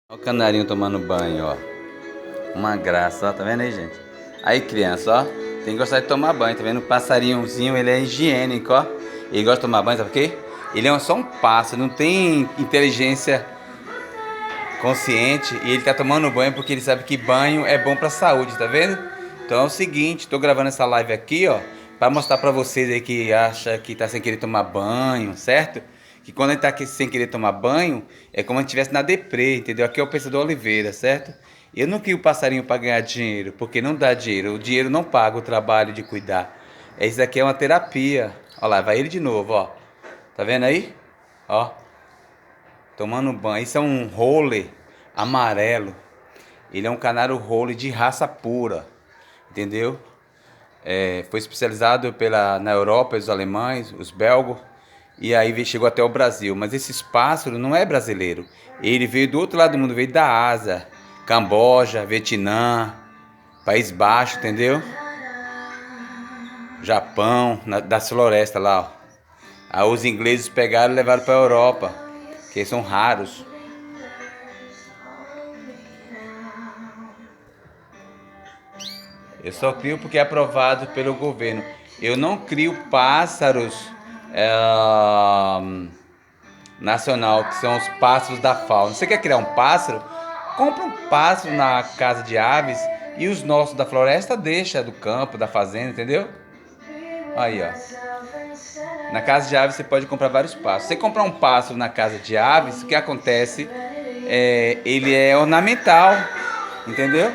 Olha o canarinho tomando banho, ó. Uma graça, ó. Tá vendo aí, gente? Aí, criança, ó. Tem que gostar de tomar banho, tá vendo? O passarinhozinho, ele é higiênico, ó. Ele gosta de tomar banho, sabe por quê? Ele é só um pássaro, não tem inteligência consciente. E ele tá tomando banho porque ele sabe que banho é bom pra saúde, tá vendo? Então é o seguinte, tô gravando essa live aqui, ó, pra mostrar pra vocês aí que acha que tá sem querer tomar banho, certo? Que quando a gente tá aqui sem querer tomar banho, é como se estivesse na deprê, entendeu? Aqui é o Pensador Oliveira, certo? Eu não crio passarinho para ganhar dinheiro, porque não dá dinheiro. O dinheiro não paga o trabalho de cuidar. Isso aqui é uma terapia. Olha lá, vai ele de novo, ó. Tá vendo aí? Ó, tomando banho. Isso é um roller amarelo. Ele é um canário roller de raça pura, entendeu? Foi especializado na Europa, os alemães, os belgos, e aí chegou até o Brasil. Mas esse pássaro não é brasileiro. Ele veio do outro lado do mundo, veio da Ásia, Camboja, Vietnã, País Baixo, entendeu? Japão, das florestas lá, ó. Aí os ingleses pegaram e levaram para a Europa, que eles são raros. Eu só crio porque é aprovado pelo governo. Eu não crio pássaros nacional, que são os pássaros da fauna. Você quer criar um pássaro? Compra um pássaro na casa de aves e os nossos da floresta deixa do campo, da fazenda, entendeu? Aí, ó. Na casa de aves você pode comprar vários pássaros. Se você comprar um pássaro na casa de aves, o que acontece? Ele é ornamental, entendeu?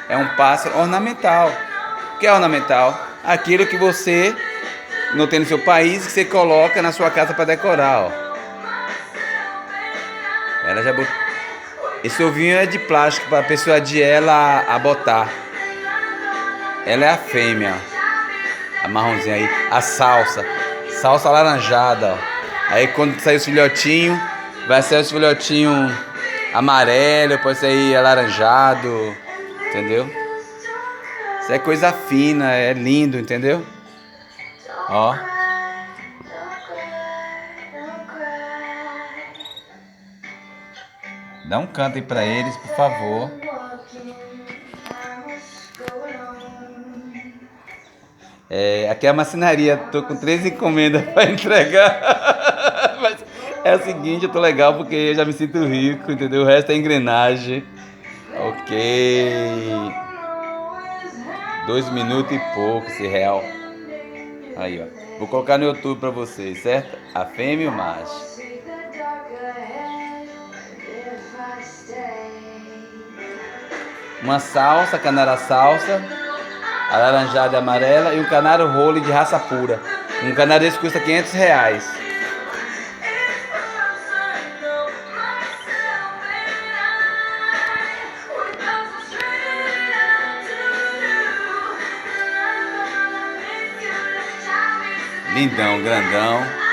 É um pássaro ornamental. O que é ornamental? Aquilo que você não tem no seu país, que você coloca na sua casa para decorar, ó. Ela já botou. Esse ovinho é de plástico para persuadir ela a botar. Ela é a fêmea, a marronzinha aí, a salsa alaranjada, ó. Aí quando sair os filhotinhos, vai sair os filhotinhos amarelo, depois sair alaranjado, entendeu? Isso é coisa fina, é lindo, entendeu? Ó. Dá um canto aí pra eles, por favor. Aqui é a marcenaria, tô com 3 encomendas pra entregar. Mas é o seguinte, eu tô legal porque eu já me sinto rico, entendeu? O resto é engrenagem. Ok. 2 minutos e pouco, esse real. Aí, ó. Vou colocar no YouTube pra vocês, certo? A fêmea e o macho. Uma salsa, canara salsa, alaranjada e amarela, e um canário role de raça pura. Um canário desse custa R$500. Lindão, grandão.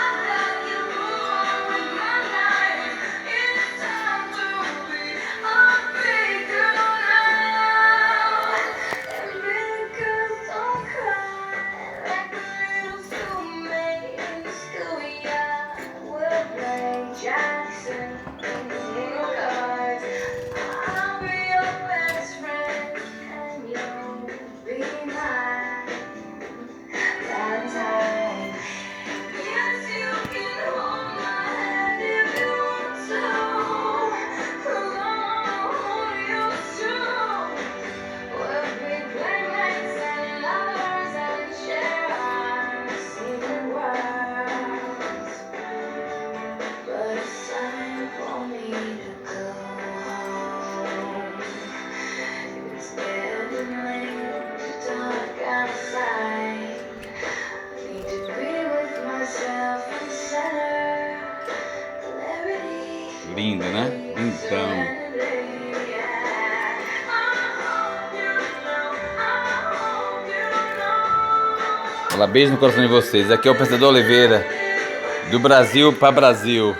Lindo, né? Lindão. Olá, beijo no coração de vocês. Aqui é o Pensador Oliveira, do Brasil para Brasil.